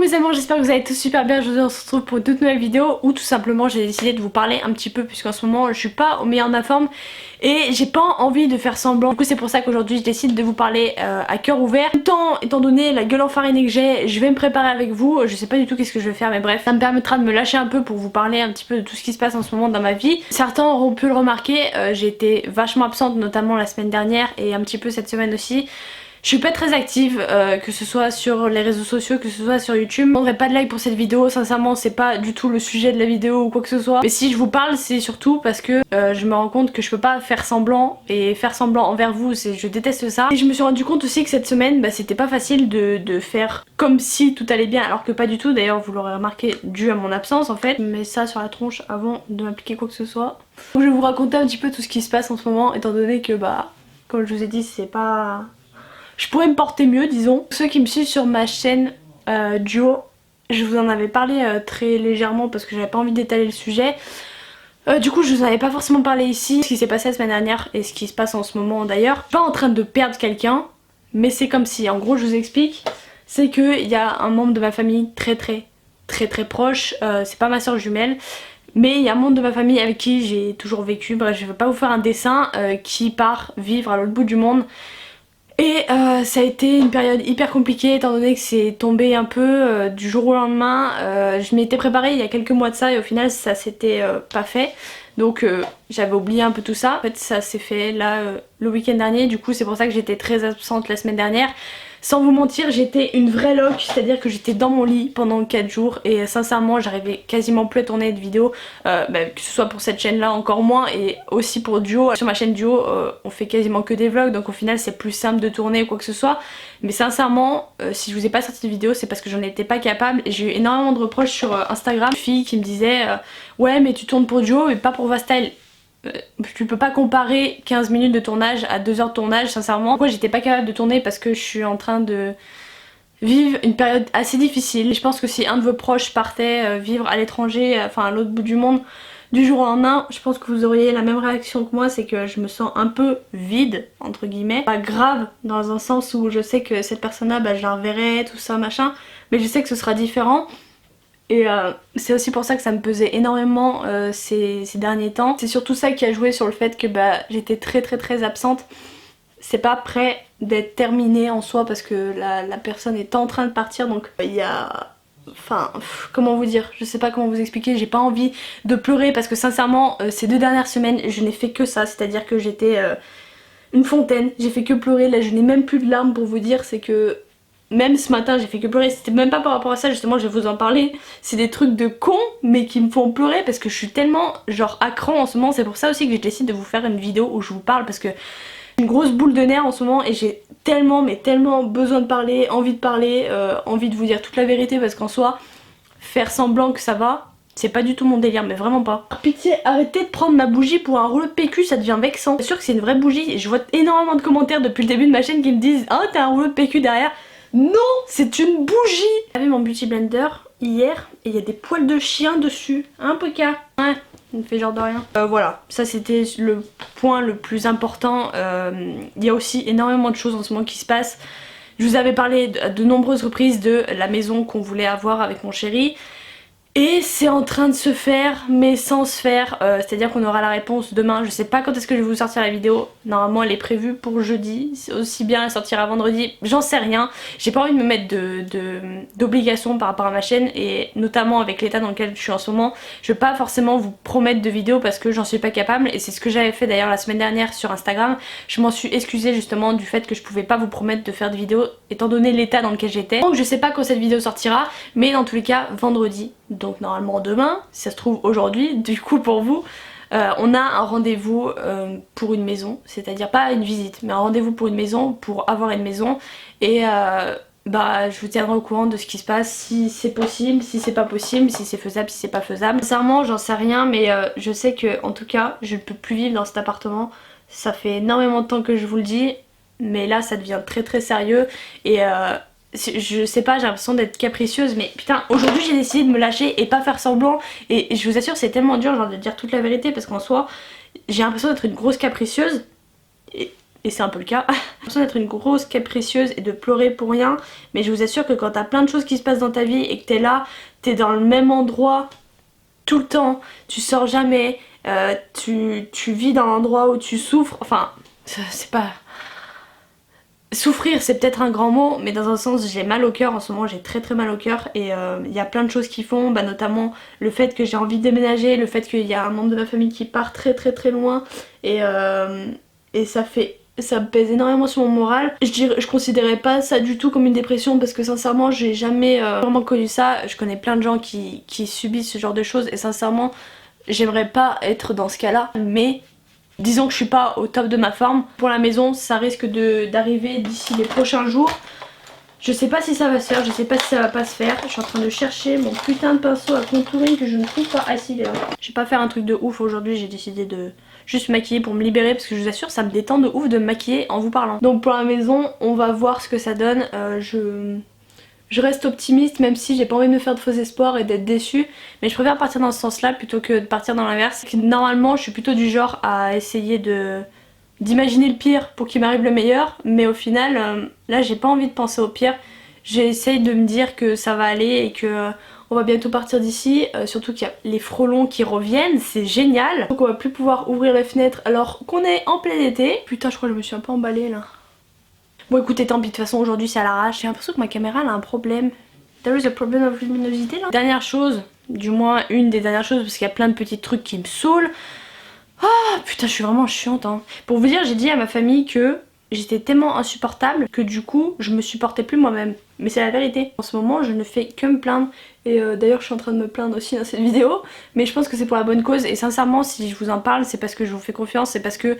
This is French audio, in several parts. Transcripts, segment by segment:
mes amours, j'espère que vous allez tous super bien. Aujourd'hui on se retrouve pour une toute nouvelle vidéo où tout simplement j'ai décidé de vous parler un petit peu puisqu'en ce moment je suis pas au meilleur de ma forme et j'ai pas envie de faire semblant. Du coup c'est pour ça qu'aujourd'hui je décide de vous parler à cœur ouvert. En même temps, étant donné la gueule enfarinée que j'ai, je vais me préparer avec vous. Je sais pas du tout qu'est-ce que je vais faire, mais bref, ça me permettra de me lâcher un peu pour vous parler un petit peu de tout ce qui se passe en ce moment dans ma vie. Certains auront pu le remarquer, j'ai été vachement absente notamment la semaine dernière et un petit peu cette semaine aussi. Je suis pas très active, que ce soit sur les réseaux sociaux, que ce soit sur YouTube. Je ne prendrai pas de like pour cette vidéo, sincèrement c'est pas du tout le sujet de la vidéo ou quoi que ce soit. Mais si je vous parle c'est surtout parce que je me rends compte que je peux pas faire semblant, et faire semblant envers vous, je déteste ça. Et je me suis rendu compte aussi que cette semaine c'était pas facile de faire comme si tout allait bien alors que pas du tout. D'ailleurs vous l'aurez remarqué dû à mon absence en fait. Je mets ça sur la tronche avant de m'appliquer quoi que ce soit. Donc je vais vous raconter un petit peu tout ce qui se passe en ce moment étant donné que comme je vous ai dit c'est pas... Je pourrais me porter mieux disons. Ceux qui me suivent sur ma chaîne Duo, je vous en avais parlé très légèrement parce que j'avais pas envie d'étaler le sujet. Du coup je vous en avais pas forcément parlé ici. Ce qui s'est passé la semaine dernière et ce qui se passe en ce moment d'ailleurs. Je suis pas en train de perdre quelqu'un, mais c'est comme si, en gros je vous explique. C'est qu'il y a un membre de ma famille très proche, c'est pas ma soeur jumelle. Mais il y a un membre de ma famille avec qui j'ai toujours vécu, bref je vais pas vous faire un dessin, qui part vivre à l'autre bout du monde. Et ça a été une période hyper compliquée étant donné que c'est tombé un peu du jour au lendemain. Je m'étais préparée il y a quelques mois de ça et au final ça s'était pas fait. Donc j'avais oublié un peu tout ça. En fait ça s'est fait là le week-end dernier, du coup c'est pour ça que j'étais très absente la semaine dernière. Sans vous mentir, j'étais une vraie loque, c'est-à-dire que j'étais dans mon lit pendant 4 jours et sincèrement j'arrivais quasiment plus à tourner de vidéos, que ce soit pour cette chaîne là encore moins et aussi pour Duo. Sur ma chaîne Duo on fait quasiment que des vlogs donc au final c'est plus simple de tourner ou quoi que ce soit. Mais sincèrement si je vous ai pas sorti de vidéo c'est parce que j'en étais pas capable et j'ai eu énormément de reproches sur Instagram. Une fille qui me disait ouais mais tu tournes pour Duo mais pas pour Vastyle. Tu peux pas comparer 15 minutes de tournage à 2 heures de tournage sincèrement. Moi j'étais pas capable de tourner parce que je suis en train de vivre une période assez difficile. Je pense que si un de vos proches partait vivre à l'étranger, enfin à l'autre bout du monde du jour au lendemain, je pense que vous auriez la même réaction que moi, c'est que je me sens un peu vide entre guillemets. Pas grave dans un sens où je sais que cette personne là je la reverrai tout ça machin, mais je sais que ce sera différent. Et c'est aussi pour ça que ça me pesait énormément ces derniers temps. C'est surtout ça qui a joué sur le fait que j'étais très absente. C'est pas prêt d'être terminé en soi parce que la personne est en train de partir, donc il y a... Enfin, comment vous dire, je sais pas comment vous expliquer, j'ai pas envie de pleurer parce que sincèrement ces 2 dernières semaines je n'ai fait que ça, c'est-à-dire que j'étais une fontaine, j'ai fait que pleurer, là je n'ai même plus de larmes pour vous dire, c'est que... Même ce matin j'ai fait que pleurer, c'était même pas par rapport à ça justement, je vais vous en parler. C'est des trucs de con mais qui me font pleurer parce que je suis tellement genre à cran en ce moment. C'est pour ça aussi que je décide de vous faire une vidéo où je vous parle parce que j'ai une grosse boule de nerfs en ce moment et j'ai tellement mais tellement besoin de parler, envie de vous dire toute la vérité parce qu'en soi, faire semblant que ça va, c'est pas du tout mon délire, mais vraiment pas. Pitié, arrêtez de prendre ma bougie pour un rouleau de PQ, ça devient vexant. C'est sûr que c'est une vraie bougie et je vois énormément de commentaires depuis le début de ma chaîne qui me disent oh t'as un rouleau de PQ derrière. Non, c'est une bougie. J'avais mon beauty blender hier et il y a des poils de chien dessus. Un peu cas. Ouais, il me fait genre de rien. Voilà, ça c'était le point le plus important. Il y a aussi énormément de choses en ce moment qui se passent. Je vous avais parlé à de nombreuses reprises de la maison qu'on voulait avoir avec mon chéri. Et c'est en train de se faire, mais sans se faire, c'est-à-dire qu'on aura la réponse demain. Je sais pas quand est-ce que je vais vous sortir la vidéo, normalement elle est prévue pour jeudi, aussi bien elle sortira vendredi, j'en sais rien. J'ai pas envie de me mettre d'obligations par rapport à ma chaîne et notamment avec l'état dans lequel je suis en ce moment. Je vais pas forcément vous promettre de vidéos parce que j'en suis pas capable et c'est ce que j'avais fait d'ailleurs la semaine dernière sur Instagram. Je m'en suis excusée justement du fait que je pouvais pas vous promettre de faire de vidéos étant donné l'état dans lequel j'étais. Donc je sais pas quand cette vidéo sortira, mais dans tous les cas vendredi. Donc normalement demain, si ça se trouve aujourd'hui, du coup pour vous, on a un rendez-vous pour une maison, c'est-à-dire pas une visite, mais un rendez-vous pour une maison, pour avoir une maison. Et je vous tiendrai au courant de ce qui se passe, si c'est possible, si c'est pas possible, si c'est faisable, si c'est pas faisable. Sincèrement j'en sais rien, mais je sais que en tout cas je ne peux plus vivre dans cet appartement. Ça fait énormément de temps que je vous le dis, mais là ça devient très sérieux et... je sais pas, j'ai l'impression d'être capricieuse mais putain aujourd'hui j'ai décidé de me lâcher et pas faire semblant et je vous assure c'est tellement dur genre de dire toute la vérité parce qu'en soi j'ai l'impression d'être une grosse capricieuse et et c'est un peu le cas. J'ai l'impression d'être une grosse capricieuse et de pleurer pour rien, mais je vous assure que quand t'as plein de choses qui se passent dans ta vie et que t'es là, t'es dans le même endroit tout le temps, tu sors jamais, tu vis dans l'endroit où tu souffres, enfin c'est pas... Souffrir c'est peut-être un grand mot, mais dans un sens j'ai mal au cœur en ce moment, j'ai très très mal au cœur et il y a plein de choses qui font, notamment le fait que j'ai envie de déménager, le fait qu'il y a un membre de ma famille qui part très très très loin et ça me pèse énormément sur mon moral. Je considérais pas ça du tout comme une dépression parce que sincèrement j'ai jamais vraiment connu ça. Je connais plein de gens qui subissent ce genre de choses et sincèrement j'aimerais pas être dans ce cas là, mais disons que je suis pas au top de ma forme. Pour la maison ça risque d'arriver d'ici les prochains jours. Je sais pas si ça va se faire, je sais pas si ça va pas se faire. Je suis en train de chercher mon putain de pinceau à contouring que je ne trouve pas. Ah si, il est là. Je vais pas faire un truc de ouf aujourd'hui, j'ai décidé de juste maquiller pour me libérer parce que je vous assure ça me détend de ouf de me maquiller en vous parlant. Donc pour la maison on va voir ce que ça donne. Je reste optimiste même si j'ai pas envie de me faire de faux espoirs et d'être déçue, mais je préfère partir dans ce sens là plutôt que de partir dans l'inverse. Normalement je suis plutôt du genre à essayer d'imaginer le pire pour qu'il m'arrive le meilleur, mais au final là j'ai pas envie de penser au pire. J'essaye de me dire que ça va aller et que on va bientôt partir d'ici, surtout qu'il y a les frelons qui reviennent, c'est génial. Donc on va plus pouvoir ouvrir les fenêtres alors qu'on est en plein été. Putain je crois que je me suis un peu emballée là. Bon écoutez tant pis, de toute façon aujourd'hui c'est à l'arrache. J'ai l'impression que ma caméra elle a un problème. There is a problem of luminosité là. Dernière chose, du moins une des dernières choses parce qu'il y a plein de petits trucs qui me saoulent. Ah putain je suis vraiment chiante hein. Pour vous dire j'ai dit à ma famille que j'étais tellement insupportable que du coup je me supportais plus moi-même. Mais c'est la vérité. En ce moment je ne fais que me plaindre. Et d'ailleurs je suis en train de me plaindre aussi dans cette vidéo. Mais je pense que c'est pour la bonne cause. Et sincèrement si je vous en parle c'est parce que je vous fais confiance. C'est parce que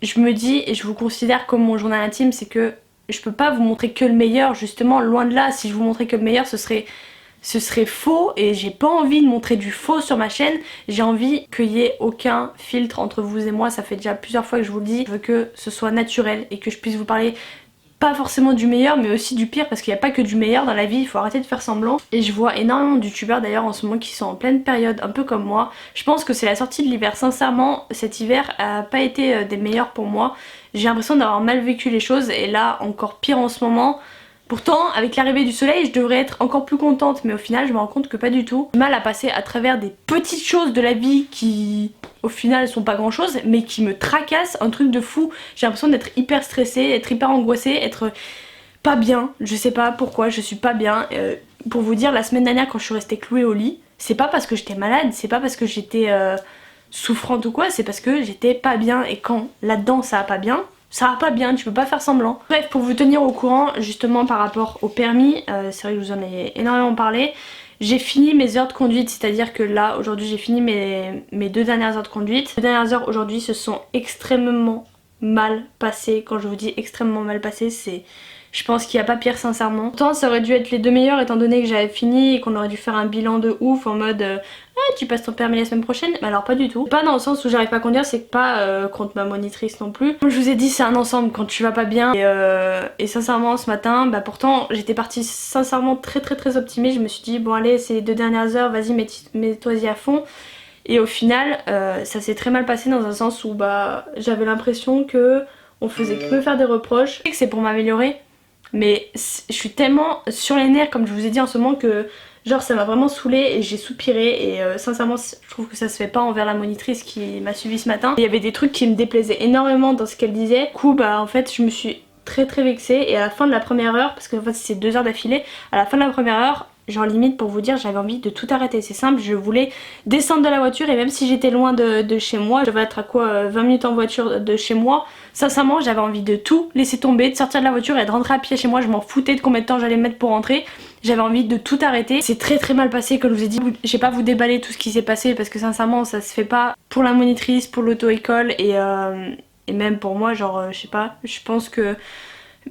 je me dis et je vous considère comme mon journal intime. C'est que je peux pas vous montrer que le meilleur. Justement loin de là. Si je vous montrais que le meilleur ce serait faux et j'ai pas envie de montrer du faux sur ma chaîne. J'ai envie qu'il y ait aucun filtre entre vous et moi, ça fait déjà plusieurs fois que je vous le dis. Je veux que ce soit naturel et que je puisse vous parler pas forcément du meilleur mais aussi du pire parce qu'il n'y a pas que du meilleur dans la vie, il faut arrêter de faire semblant. Et je vois énormément de youtubeurs d'ailleurs en ce moment qui sont en pleine période un peu comme moi. Je pense que c'est la sortie de l'hiver, sincèrement cet hiver a pas été des meilleurs pour moi. J'ai l'impression d'avoir mal vécu les choses et là encore pire en ce moment. Pourtant, avec l'arrivée du soleil, je devrais être encore plus contente, mais au final, je me rends compte que pas du tout. J'ai mal à passer à travers des petites choses de la vie qui, au final, sont pas grand chose, mais qui me tracassent, un truc de fou. J'ai l'impression d'être hyper stressée, être hyper angoissée, être pas bien. Je sais pas pourquoi, je suis pas bien. Pour vous dire, la semaine dernière, quand je suis restée clouée au lit, c'est pas parce que j'étais malade, c'est pas parce que j'étais souffrante ou quoi, c'est parce que j'étais pas bien. Et quand là-dedans ça va pas bien, ça va pas bien, tu peux pas faire semblant. Bref, pour vous tenir au courant justement par rapport au permis, c'est vrai que je vous en ai énormément parlé. J'ai fini mes heures de conduite, c'est-à-dire que là aujourd'hui j'ai fini mes 2 dernières heures de conduite. Les dernières heures aujourd'hui se sont extrêmement mal passées. Quand je vous dis extrêmement mal passées, c'est... Je pense qu'il n'y a pas pire sincèrement. Pourtant ça aurait dû être les 2 meilleures étant donné que j'avais fini et qu'on aurait dû faire un bilan de ouf en mode ah, tu passes ton permis la semaine prochaine. Mais alors pas du tout. Pas dans le sens où j'arrive pas à conduire, c'est pas contre ma monitrice non plus. Comme je vous ai dit c'est un ensemble quand tu vas pas bien. Et sincèrement ce matin, pourtant j'étais partie sincèrement très optimiste. Je me suis dit bon allez c'est les 2 dernières heures, vas-y mets-toi-y à fond. Et au final ça s'est très mal passé dans un sens où j'avais l'impression que on faisait que me faire des reproches. Je sais que c'est pour m'améliorer. Mais je suis tellement sur les nerfs comme je vous ai dit en ce moment que genre ça m'a vraiment saoulée et j'ai soupiré et sincèrement je trouve que ça se fait pas envers la monitrice qui m'a suivi ce matin. Il y avait des trucs qui me déplaisaient énormément dans ce qu'elle disait. Du coup en fait je me suis très vexée et à la fin de la première heure, parce qu'en fait c'est 2 heures d'affilée, à la fin de la première heure genre limite pour vous dire j'avais envie de tout arrêter. C'est simple, je voulais descendre de la voiture et même si j'étais loin de chez moi, je devais être à quoi 20 minutes en voiture de chez moi, sincèrement j'avais envie de tout laisser tomber, de sortir de la voiture et de rentrer à pied chez moi. Je m'en foutais de combien de temps j'allais mettre pour rentrer, j'avais envie de tout arrêter. C'est très mal passé comme je vous ai dit. Je vais pas vous déballer tout ce qui s'est passé parce que sincèrement ça se fait pas pour la monitrice, pour l'auto-école et même pour moi, genre je sais pas, je pense que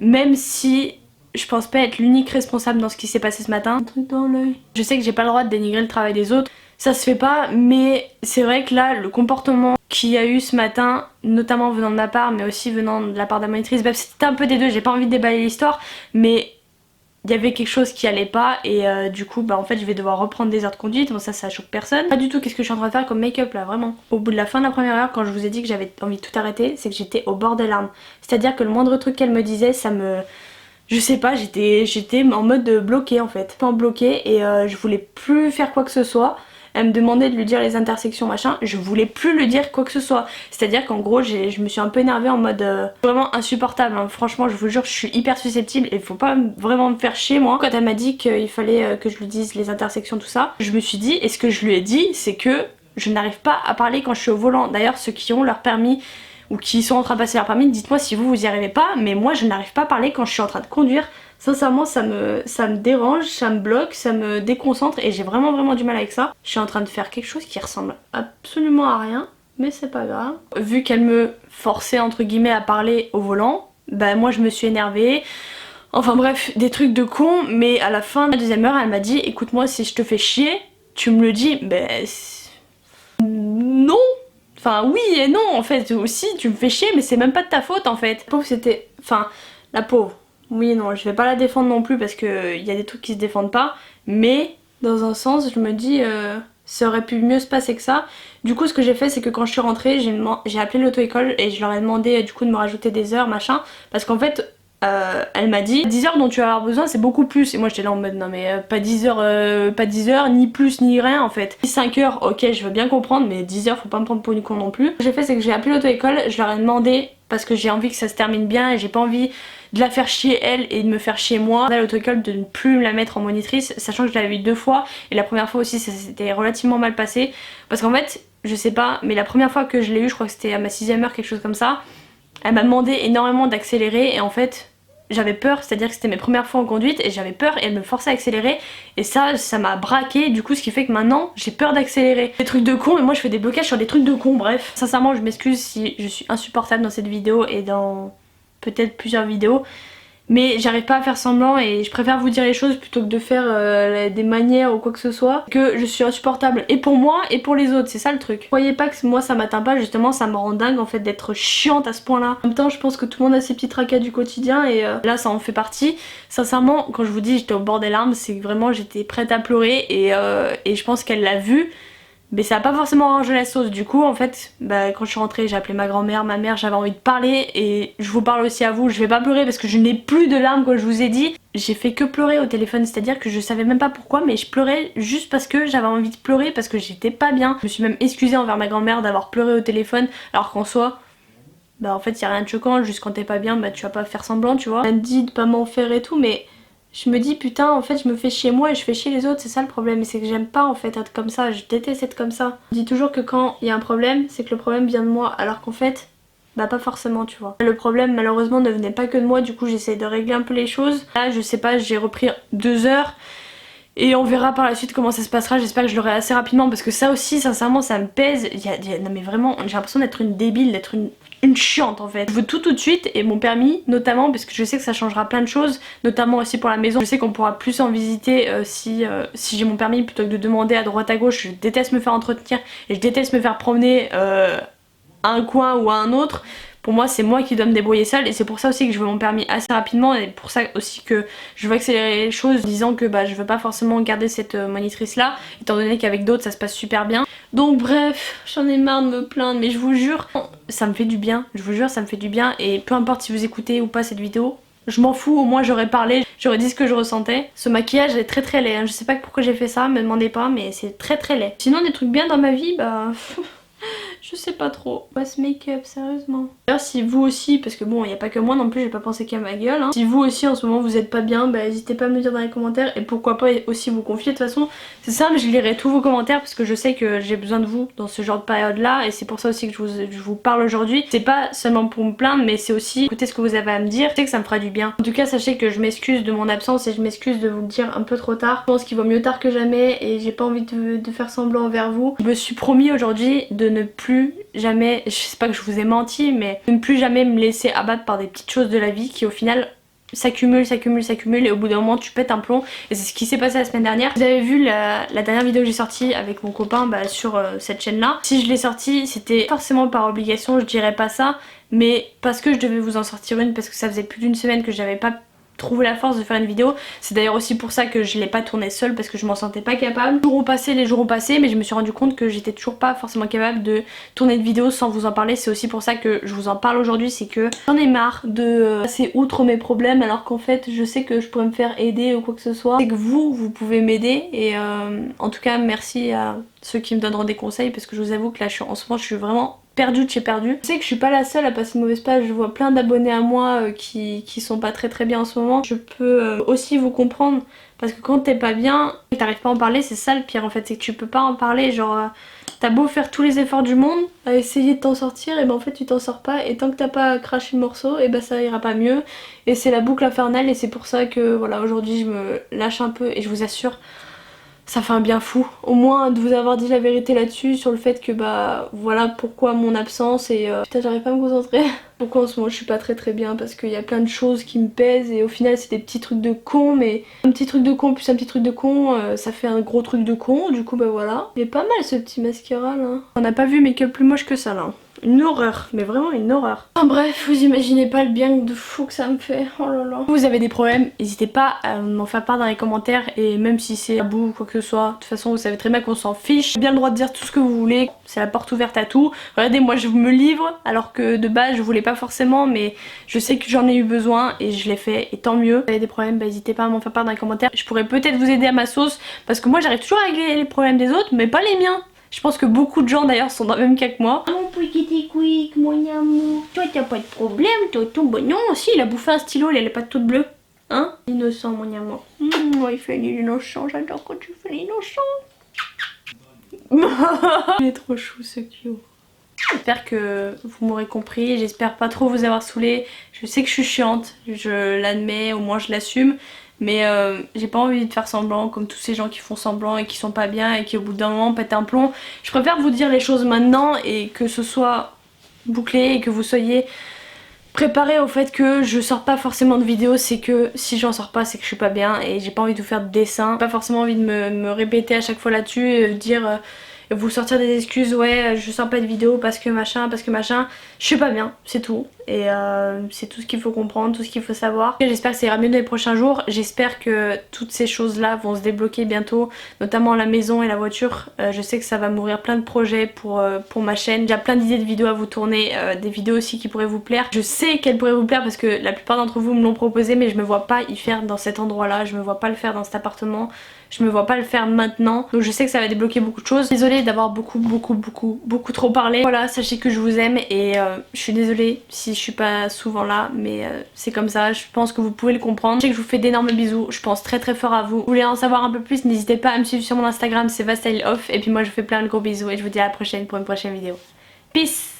même si je pense pas être l'unique responsable dans ce qui s'est passé ce matin. Un truc dans l'œil. Je sais que j'ai pas le droit de dénigrer le travail des autres, ça se fait pas, mais c'est vrai que là le comportement qu'il y a eu ce matin, notamment venant de ma part mais aussi venant de la part de la monitrice, c'était un peu des deux, j'ai pas envie de déballer l'histoire, mais il y avait quelque chose qui allait pas et du coup bah en fait je vais devoir reprendre des heures de conduite. Bon ça choque personne. Pas du tout qu'est-ce que je suis en train de faire comme make-up là, vraiment. Au bout de la fin de la première heure, quand je vous ai dit que j'avais envie de tout arrêter, c'est que j'étais au bord des larmes. C'est à dire que le moindre truc qu'elle me disait ça me... Je sais pas, j'étais en mode bloqué en fait. Pas bloqué et je voulais plus faire quoi que ce soit. Elle me demandait de lui dire les intersections machin, je voulais plus lui dire quoi que ce soit. C'est à dire qu'en gros je me suis un peu énervée en mode vraiment insupportable hein. Franchement je vous jure je suis hyper susceptible et faut pas vraiment me faire chier moi. Quand elle m'a dit qu'il fallait que je lui dise les intersections tout ça, je me suis dit, et ce que je lui ai dit c'est que je n'arrive pas à parler quand je suis au volant. D'ailleurs ceux qui ont leur permis ou qui sont en train de passer leur permis, dites-moi si vous y arrivez pas, mais moi je n'arrive pas à parler quand je suis en train de conduire. Sincèrement ça me dérange, ça me bloque, ça me déconcentre et j'ai vraiment du mal avec ça. Je suis en train de faire quelque chose qui ressemble absolument à rien, mais c'est pas grave. Vu qu'elle me forçait entre guillemets à parler au volant, bah moi je me suis énervée. Enfin bref, des trucs de con, mais à la fin de la deuxième heure elle m'a dit écoute moi si je te fais chier, tu me le dis, ben non. Enfin oui et non en fait, aussi tu me fais chier mais c'est même pas de ta faute en fait. La pauvre c'était... Enfin la pauvre, oui non je vais pas la défendre non plus parce que y a des trucs qui se défendent pas. Mais dans un sens je me dis ça aurait pu mieux se passer que ça. Du coup ce que j'ai fait c'est que quand je suis rentrée j'ai appelé l'auto-école et je leur ai demandé du coup de me rajouter des heures machin. Parce qu'en fait elle m'a dit 10 heures dont tu vas avoir besoin c'est beaucoup plus. Et moi j'étais là en mode non mais pas 10 heures ni plus ni rien en fait. 5 heures ok je veux bien comprendre mais 10 heures faut pas me prendre pour une con non plus. Ce que j'ai fait c'est que j'ai appelé l'auto-école, je leur ai demandé parce que j'ai envie que ça se termine bien et j'ai pas envie de la faire chier elle et de me faire chier moi. À l'auto-école de ne plus me la mettre en monitrice sachant que je l'avais eu 2 fois et la première fois aussi ça s'était relativement mal passé. Parce qu'en fait je sais pas mais la première fois que je l'ai eu je crois que c'était à ma 6ème heure quelque chose comme ça. Elle m'a demandé énormément d'accélérer et en fait j'avais peur, c'est à dire que c'était mes premières fois en conduite et j'avais peur et elle me forçait à accélérer et ça m'a braqué du coup ce qui fait que maintenant j'ai peur d'accélérer. Des trucs de con mais moi je fais des blocages sur des trucs de con bref. Sincèrement je m'excuse si je suis insupportable dans cette vidéo et dans peut-être plusieurs vidéos. Mais j'arrive pas à faire semblant et je préfère vous dire les choses plutôt que de faire des manières ou quoi que ce soit. Que je suis insupportable et pour moi et pour les autres, c'est ça le truc. Croyez pas que moi ça m'atteint pas, justement ça me rend dingue en fait d'être chiante à ce point là. En même temps je pense que tout le monde a ses petits tracas du quotidien et là ça en fait partie. Sincèrement quand je vous dis j'étais au bord des larmes c'est que vraiment j'étais prête à pleurer et je pense qu'elle l'a vu. Mais ça a pas forcément arrangé la sauce. Du coup en fait bah, quand je suis rentrée j'ai appelé ma grand-mère, ma mère, j'avais envie de parler et je vous parle aussi à vous. Je vais pas pleurer parce que je n'ai plus de larmes comme je vous ai dit. J'ai fait que pleurer au téléphone, c'est à dire que je savais même pas pourquoi mais je pleurais juste parce que j'avais envie de pleurer parce que j'étais pas bien. Je me suis même excusée envers ma grand-mère d'avoir pleuré au téléphone alors qu'en soi bah en fait y a rien de choquant, juste quand t'es pas bien bah tu vas pas faire semblant tu vois. Elle me dit de pas m'en faire et tout mais... Je me dis putain en fait je me fais chier moi et je fais chier les autres, c'est ça le problème, c'est que j'aime pas en fait être comme ça, je déteste être comme ça. Je dis toujours que quand il y a un problème c'est que le problème vient de moi alors qu'en fait bah pas forcément tu vois. Le problème malheureusement ne venait pas que de moi, du coup j'essaie de régler un peu les choses. Là je sais pas, j'ai repris 2 heures et on verra par la suite comment ça se passera, j'espère que je l'aurai assez rapidement parce que ça aussi sincèrement ça me pèse. Non mais vraiment j'ai l'impression d'être une débile, d'être une chiante en fait. Je veux tout de suite et mon permis notamment parce que je sais que ça changera plein de choses, notamment aussi pour la maison. Je sais qu'on pourra plus en visiter si j'ai mon permis plutôt que de demander à droite à gauche. Je déteste me faire entretenir et je déteste me faire promener à un coin ou à un autre. Pour moi c'est moi qui dois me débrouiller seule et c'est pour ça aussi que je veux mon permis assez rapidement et pour ça aussi que je veux accélérer les choses en disant que bah je veux pas forcément garder cette monitrice là étant donné qu'avec d'autres ça se passe super bien. Donc bref, j'en ai marre de me plaindre mais je vous jure ça me fait du bien, je vous jure ça me fait du bien et peu importe si vous écoutez ou pas cette vidéo, je m'en fous, au moins j'aurais parlé, j'aurais dit ce que je ressentais. Ce maquillage est très laid, hein. Je sais pas pourquoi j'ai fait ça, me demandez pas mais c'est très laid. Sinon des trucs bien dans ma vie bah... Je sais pas trop. Pas ce make-up, sérieusement. D'ailleurs si vous aussi, parce que bon il n'y a pas que moi non plus, j'ai pas pensé qu'à ma gueule hein. Si vous aussi en ce moment vous êtes pas bien, bah n'hésitez pas à me le dire dans les commentaires. Et pourquoi pas aussi vous confier. De toute façon c'est simple, je lirai tous vos commentaires parce que je sais que j'ai besoin de vous dans ce genre de période là. Et c'est pour ça aussi que je vous parle aujourd'hui. C'est pas seulement pour me plaindre mais c'est aussi écouter ce que vous avez à me dire. Je sais que ça me fera du bien. En tout cas sachez que je m'excuse de mon absence et je m'excuse de vous le dire un peu trop tard. Je pense qu'il vaut mieux tard que jamais et j'ai pas envie de faire semblant envers vous. Je me suis promis aujourd'hui de ne plus jamais, je sais pas que je vous ai menti, mais de ne plus jamais me laisser abattre par des petites choses de la vie qui au final s'accumulent et au bout d'un moment tu pètes un plomb. Et c'est ce qui s'est passé la semaine dernière. Vous avez vu la dernière vidéo que j'ai sortie avec mon copain sur cette chaîne là. Si je l'ai sortie c'était forcément par obligation, je dirais pas ça, mais parce que je devais vous en sortir une parce que ça faisait plus d'une semaine que j'avais pas trouvé la force de faire une vidéo. C'est d'ailleurs aussi pour ça que je l'ai pas tournée seule, parce que je m'en sentais pas capable. Les jours ont passé, mais je me suis rendu compte que j'étais toujours pas forcément capable de tourner de vidéo sans vous en parler. C'est aussi pour ça que je vous en parle aujourd'hui, c'est que j'en ai marre de passer outre mes problèmes, alors qu'en fait je sais que je pourrais me faire aider ou quoi que ce soit. C'est que vous pouvez m'aider, et en tout cas merci à ceux qui me donneront des conseils, parce que je vous avoue que là en ce moment je suis vraiment perdue de chez perdue. Je sais que je suis pas la seule à passer une mauvaise page, je vois plein d'abonnés à moi qui sont pas très bien en ce moment. Je peux aussi vous comprendre, parce que quand t'es pas bien et que t'arrives pas à en parler, c'est ça le pire en fait, c'est que tu peux pas en parler. Genre t'as beau faire tous les efforts du monde à essayer de t'en sortir, et ben en fait tu t'en sors pas, et tant que t'as pas craché le morceau, et ben ça ira pas mieux, et c'est la boucle infernale. Et c'est pour ça que voilà, aujourd'hui je me lâche un peu, et je vous assure ça fait un bien fou, au moins de vous avoir dit la vérité là-dessus, sur le fait que bah voilà pourquoi mon absence, et putain j'arrive pas à me concentrer. Pourquoi en ce moment je suis pas très bien, parce qu'il y a plein de choses qui me pèsent, et au final c'est des petits trucs de con, mais un petit truc de con plus un petit truc de con, ça fait un gros truc de con, du coup bah voilà. Il est pas mal ce petit mascara là. On n'a pas vu make-up plus moche que ça là. Une horreur, mais vraiment une horreur. Enfin bref, vous imaginez pas le bien de fou que ça me fait, oh là là. Si vous avez des problèmes, n'hésitez pas à m'en faire part dans les commentaires, et même si c'est à bout ou quoi que ce soit, de toute façon vous savez très bien qu'on s'en fiche. Vous avez bien le droit de dire tout ce que vous voulez, c'est la porte ouverte à tout. Regardez, moi je me livre, alors que de base je voulais pas forcément, mais je sais que j'en ai eu besoin et je l'ai fait, et tant mieux. Si vous avez des problèmes, bah, n'hésitez pas à m'en faire part dans les commentaires. Je pourrais peut-être vous aider à ma sauce, parce que moi j'arrive toujours à régler les problèmes des autres, mais pas les miens. Je pense que beaucoup de gens d'ailleurs sont dans le même cas que moi. Mon petit quick, mon amour. Toi t'as pas de problème, Toto. Bon non, si il a bouffé un stylo, il a les pattes toutes bleues. Hein? Innocent mon amour. Il fait l'innocent, j'adore quand tu fais l'innocent. Il est trop chou ce cute. J'espère que vous m'aurez compris, j'espère pas trop vous avoir saoulé. Je sais que je suis chiante, je l'admets, au moins je l'assume. Mais j'ai pas envie de faire semblant comme tous ces gens qui font semblant et qui sont pas bien et qui au bout d'un moment pètent un plomb. Je préfère vous dire les choses maintenant, et que ce soit bouclé, et que vous soyez préparés au fait que je sors pas forcément de vidéos. C'est que si j'en sors pas, c'est que je suis pas bien, et j'ai pas envie de vous faire de dessin. J'ai pas forcément envie de me répéter à chaque fois là-dessus, et dire vous sortir des excuses, ouais je sors pas de vidéo parce que machin, je suis pas bien, c'est tout. Et c'est tout ce qu'il faut comprendre, tout ce qu'il faut savoir. J'espère que ça ira mieux dans les prochains jours, j'espère que toutes ces choses là vont se débloquer bientôt, notamment la maison et la voiture. Je sais que ça va m'ouvrir plein de projets pour ma chaîne, j'ai plein d'idées de vidéos à vous tourner, des vidéos aussi qui pourraient vous plaire. Je sais qu'elles pourraient vous plaire parce que la plupart d'entre vous me l'ont proposé, mais je me vois pas y faire dans cet endroit là, je me vois pas le faire dans cet appartement, je me vois pas le faire maintenant. Donc je sais que ça va débloquer beaucoup de choses. Désolée d'avoir beaucoup trop parlé. Voilà, sachez que je vous aime, et je suis désolée si je suis pas souvent là, mais c'est comme ça, je pense que vous pouvez le comprendre. Je sais que je vous fais d'énormes bisous, je pense très fort à vous. Vous voulez en savoir un peu plus, n'hésitez pas à me suivre sur mon Instagram, c'est vastyleoff, et puis moi je vous fais plein de gros bisous, et je vous dis à la prochaine pour une prochaine vidéo. Peace!